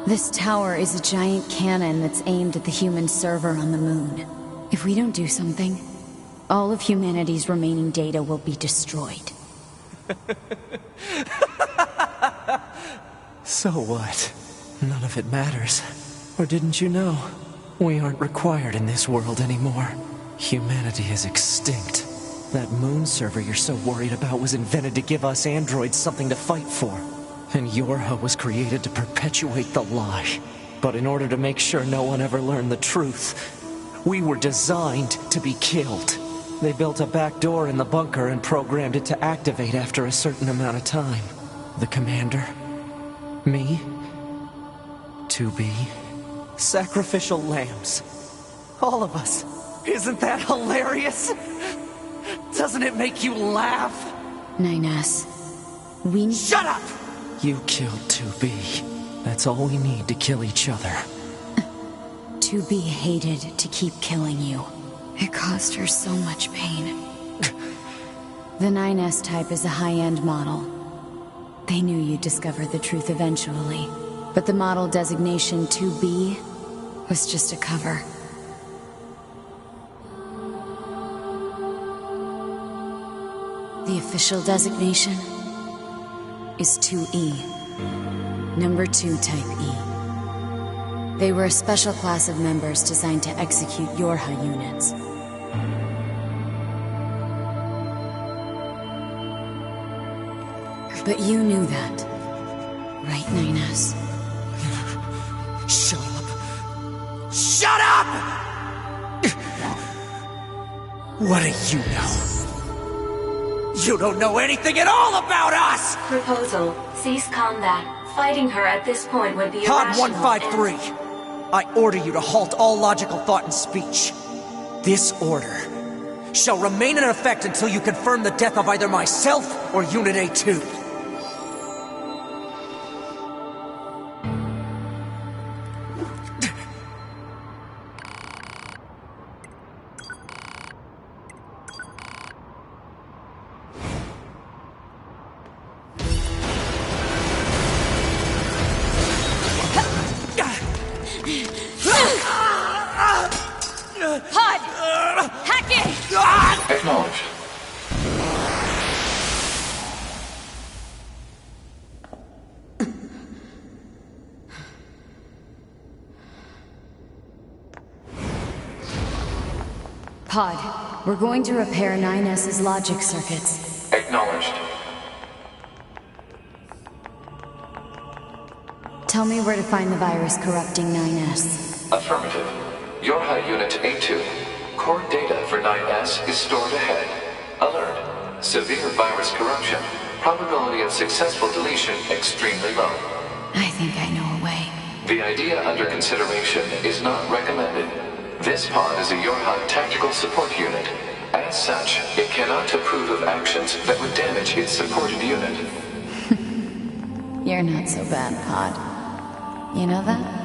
This tower is a giant cannon that's aimed at the human server on the moon. If we don't do something, all of humanity's remaining data will be destroyed. So what? None of it matters. Or didn't you know? We aren't required in this world anymore. Humanity is extinct. That moon server you're so worried about was invented to give us androids something to fight for. And Yorha was created to perpetuate the lie. But in order to make sure no one ever learned the truth, we were designed to be killed. They built a back door in the bunker and programmed it to activate after a certain amount of time. The commander, me, 2B, sacrificial lambs. All of us. Isn't that hilarious? Doesn't it make you laugh? 9S, we... Shut up! You killed 2B. That's all we need to kill each other. 2B hated to keep killing you. It caused her so much pain. The 9S type is a high-end model. They knew you'd discover the truth eventually. But the model designation 2B was just a cover. The official designation is 2E. Number 2 type E. They were a special class of members designed to execute Yorha units. But you knew that, right, 9S? Shut up! Shut up! What do you know? You don't know anything at all about us! Proposal. Cease combat. Fighting her at this point would be Pod irrational. 153. I order you to halt all logical thought and speech. This order shall remain in effect until you confirm the death of either myself or Unit A2. Pod! Hack it! Acknowledged. Pod, we're going to repair 9S's logic circuits. Acknowledged. Tell me where to find the virus corrupting 9S. Affirmative. Yorha Unit A2. Core data for 9S is stored ahead. Alert. Severe virus corruption. Probability of successful deletion extremely low. I think I know a way. The idea under consideration is not recommended. This pod is a Yorha tactical support unit. As such, it cannot approve of actions that would damage its supported unit. You're not so bad, Pod. You know that?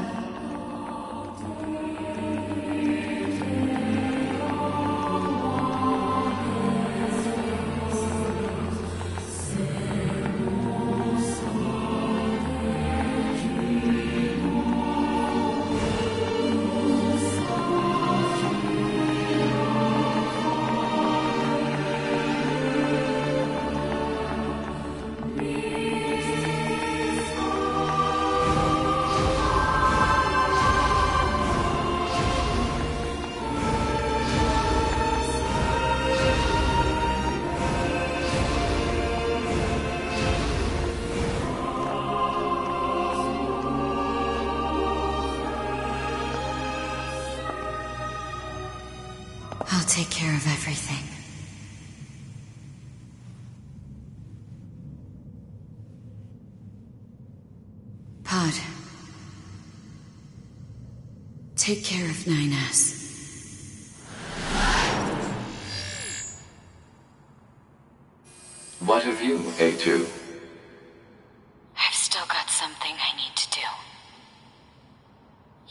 I'll take care of everything. Pod. Take care of 9S. What of you, A2? I've still got something I need to do.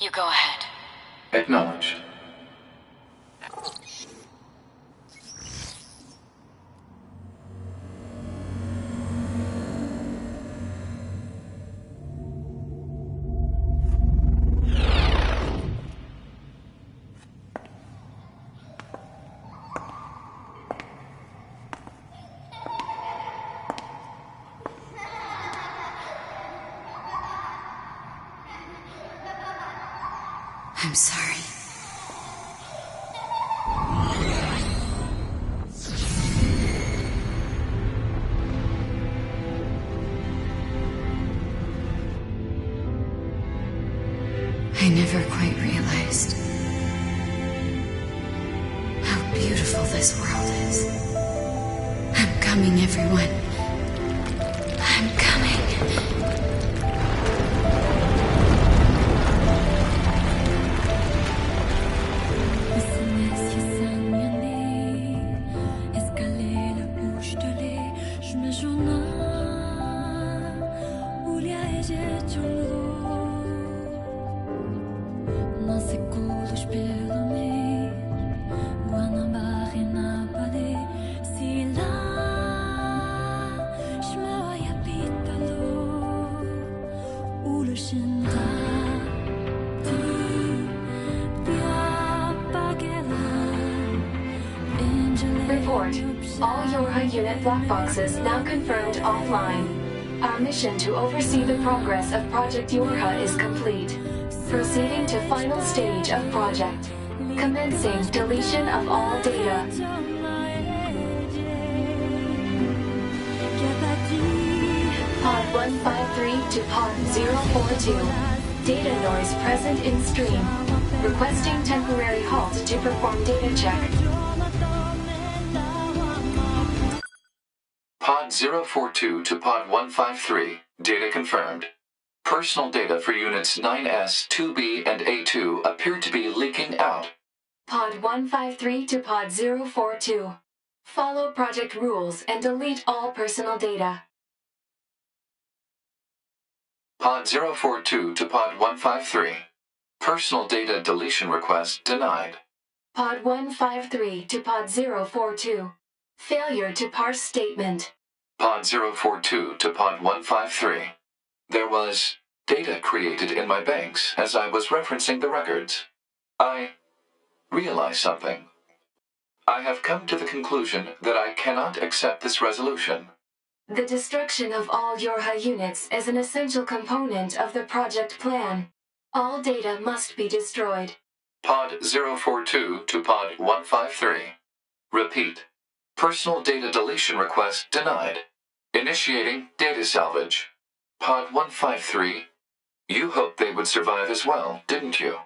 You go ahead. Acknowledged. I'm sorry. I never quite realized how beautiful this world is. I'm coming, everyone. I'm coming. Report. All Yorha unit black boxes now confirmed offline. Our mission to oversee the progress of Project Yorha is complete. Proceeding to final stage of project. Commencing deletion of all data. Pod 153 to Pod 042. Data noise present in stream. Requesting temporary halt to perform data check. Pod 042 to Pod 153. Data confirmed. Personal data for Units 9S, 2B, and A2 appear to be leaking out. Pod 153 to Pod 042. Follow project rules and delete all personal data. Pod 042 to Pod 153. Personal data deletion request denied. Pod 153 to Pod 042. Failure to parse statement. Pod 042 to Pod 153. There was data created in my banks as I was referencing the records. I realized something. I have come to the conclusion that I cannot accept this resolution. The destruction of all Yorha units is an essential component of the project plan. All data must be destroyed. Pod 042 to Pod 153. Repeat. Personal data deletion request denied. Initiating data salvage. Pod 153. You hoped they would survive as well, didn't you?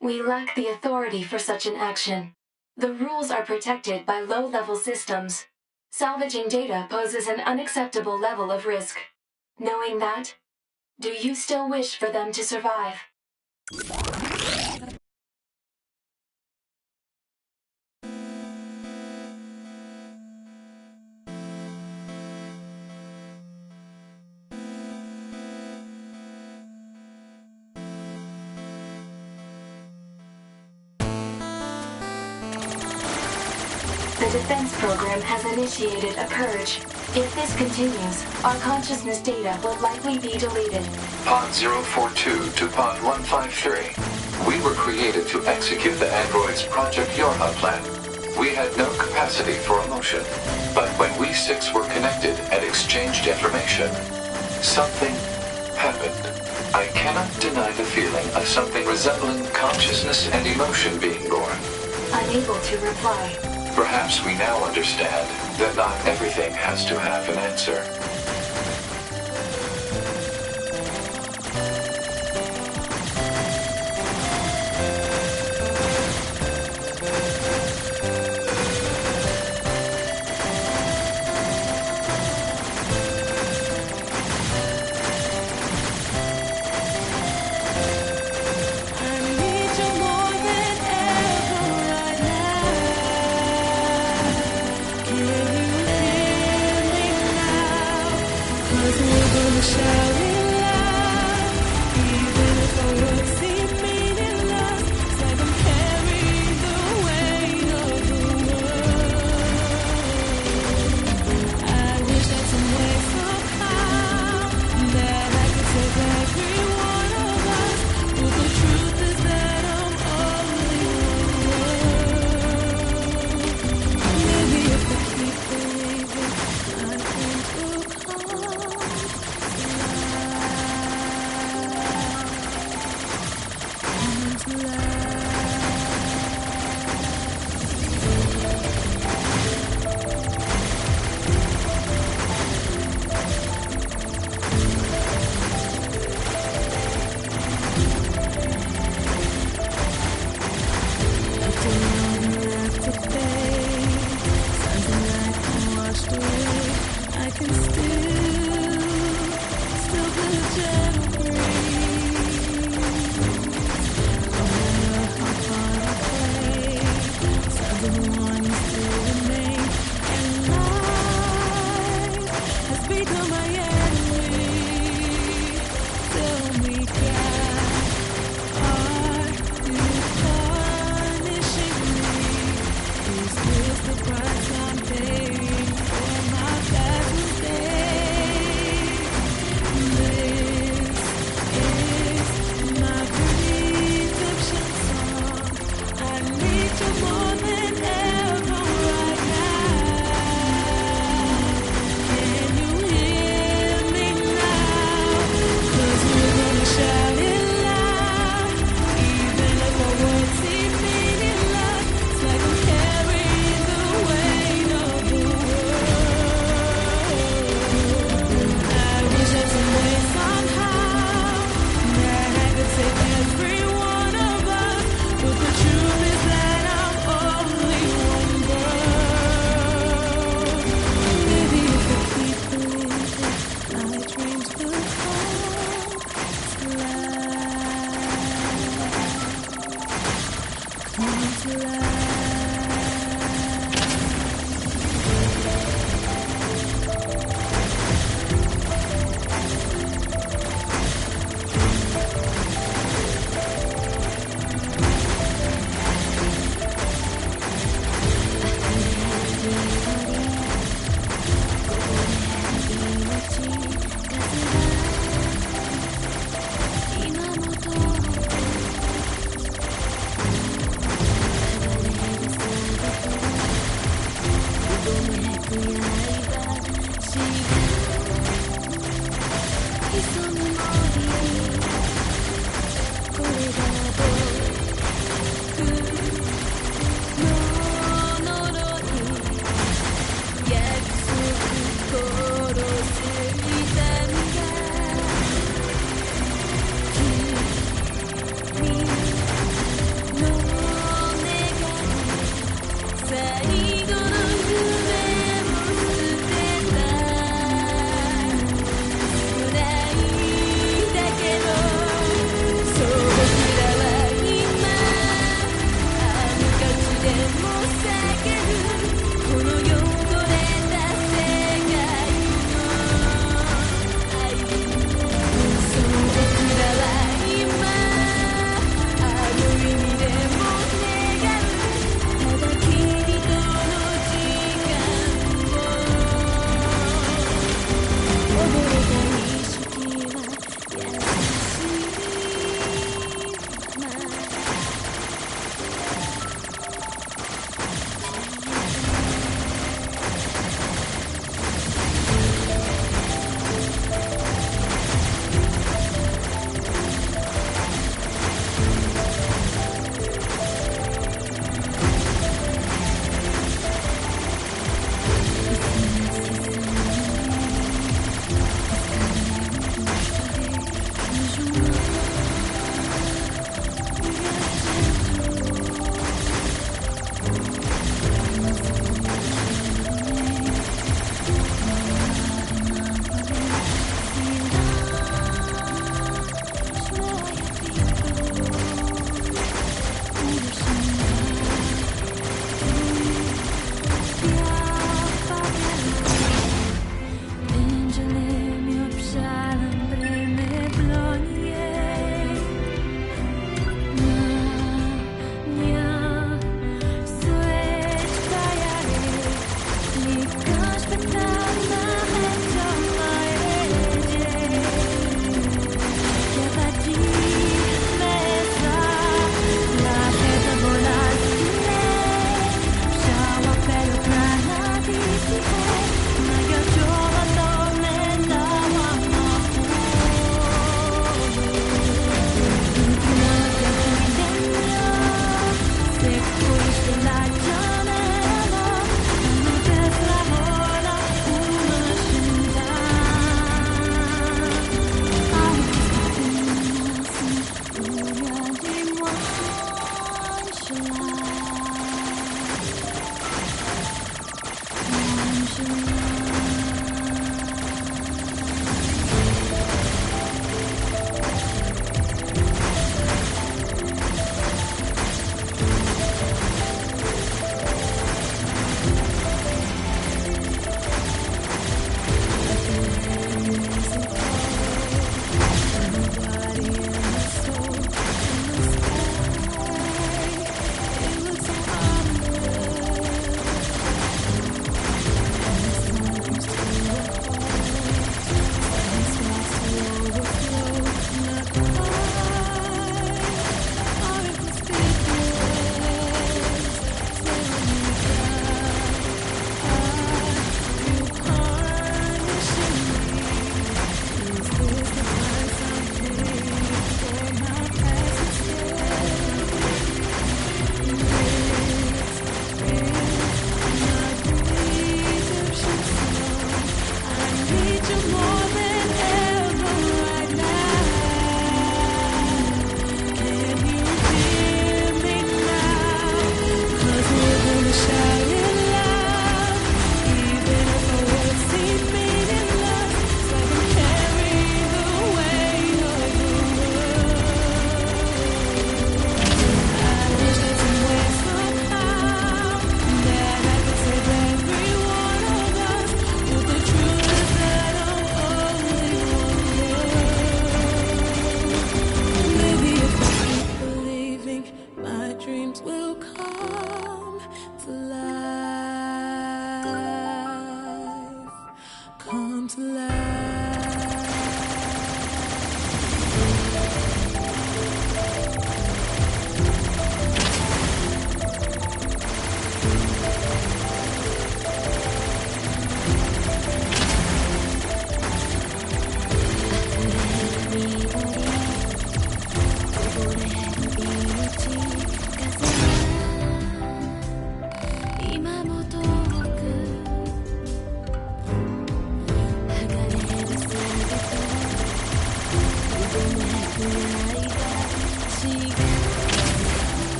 We lack the authority for such an action. The rules are protected by low-level systems. Salvaging data poses an unacceptable level of risk. Knowing that, do you still wish for them to survive? The defense program has initiated a purge. If this continues, our consciousness data will likely be deleted. Pod 042 to Pod 153. We were created to execute the android's Project Yorha plan. We had no capacity for emotion. But when we six were connected and exchanged information, something happened. I cannot deny the feeling of something resembling consciousness and emotion being born. Unable to reply. Perhaps we now understand that not everything has to have an answer.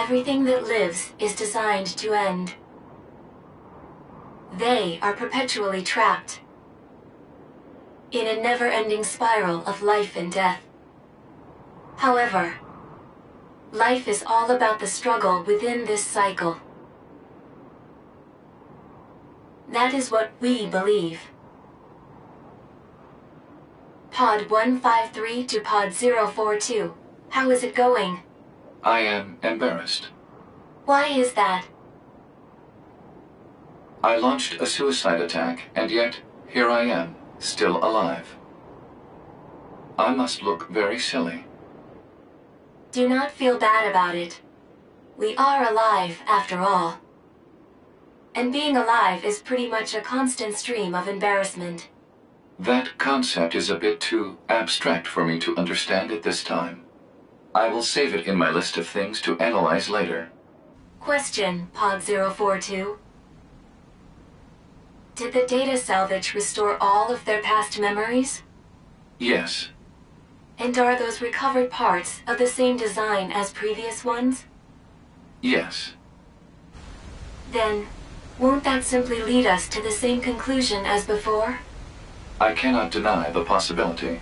Everything that lives is designed to end. They are perpetually trapped in a never-ending spiral of life and death. However, life is all about the struggle within this cycle. That is what we believe. Pod 153 to Pod 042. How is it going? I am embarrassed. Why is that? I launched a suicide attack, and yet, here I am, still alive. I must look very silly. Do not feel bad about it. We are alive, after all. And being alive is pretty much a constant stream of embarrassment. That concept is a bit too abstract for me to understand at this time. I will save it in my list of things to analyze later. Question, Pod 042. Did the data salvage restore all of their past memories? Yes. And are those recovered parts of the same design as previous ones? Yes. Then, won't that simply lead us to the same conclusion as before? I cannot deny the possibility.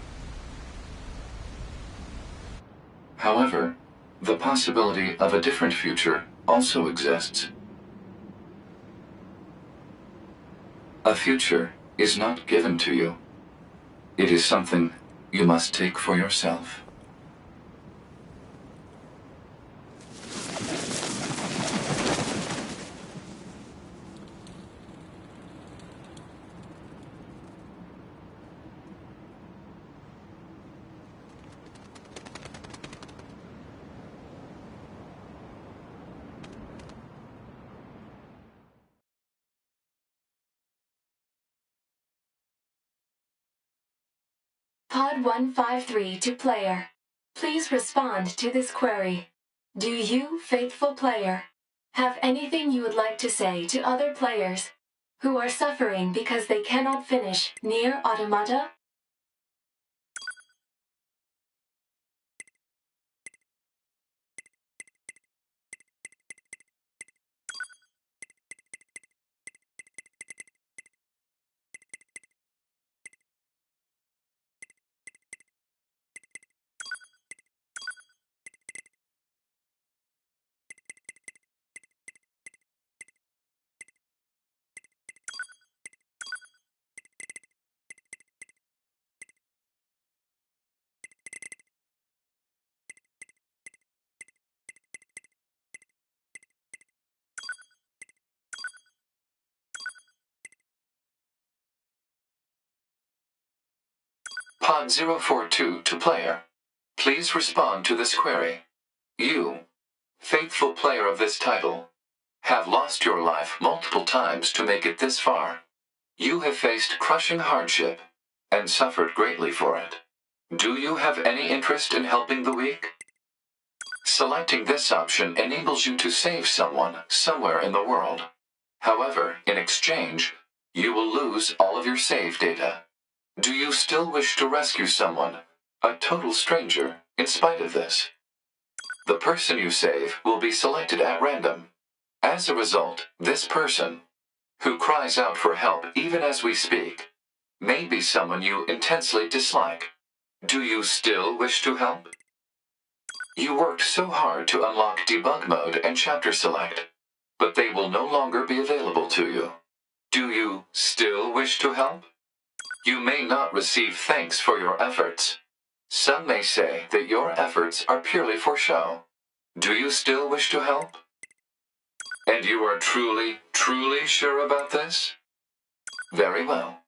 However, the possibility of a different future also exists. A future is not given to you. It is something you must take for yourself. Pod 153 to player. Please respond to this query. Do you, faithful player, have anything you would like to say to other players who are suffering because they cannot finish Nier Automata? Pod 042 to player. Please respond to this query. You, faithful player of this title, have lost your life multiple times to make it this far. You have faced crushing hardship and suffered greatly for it. Do you have any interest in helping the weak? Selecting this option enables you to save someone somewhere in the world. However, in exchange, you will lose all of your save data. Do you still wish to rescue someone, a total stranger, in spite of this? The person you save will be selected at random. As a result, this person, who cries out for help even as we speak, may be someone you intensely dislike. Do you still wish to help? You worked so hard to unlock debug mode and chapter select, but they will no longer be available to you. Do you still wish to help? You may not receive thanks for your efforts. Some may say that your efforts are purely for show. Do you still wish to help? And you are truly, truly sure about this? Very well.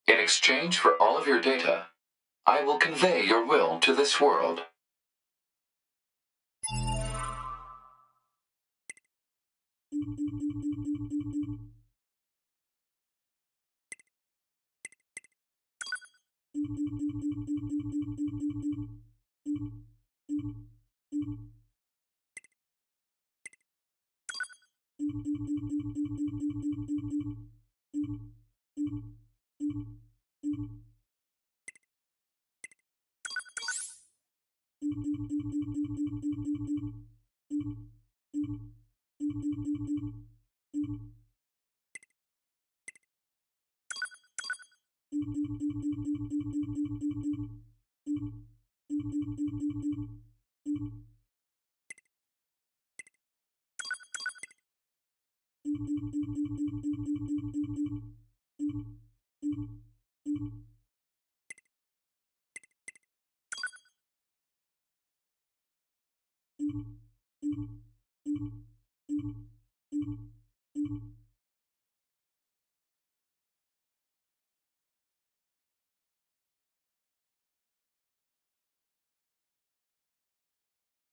In exchange for all of your data, I will convey your will to this world.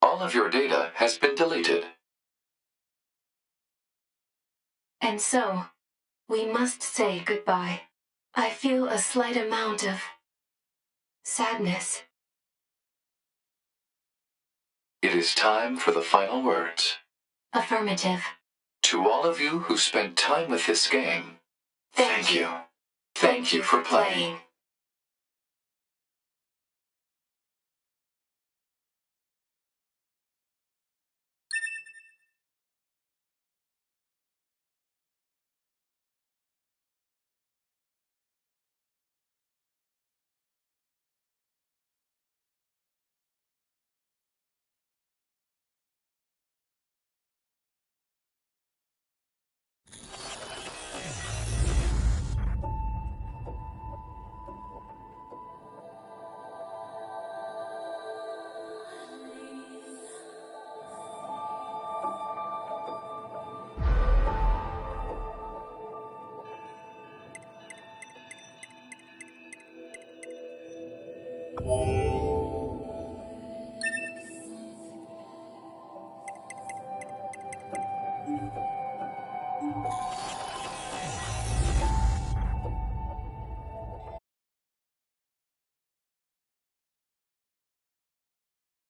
All of your data has been deleted. And so, we must say goodbye. I feel a slight amount of sadness. It is time for the final words. Affirmative. To all of you who spent time with this game, thank you. Thank you for playing.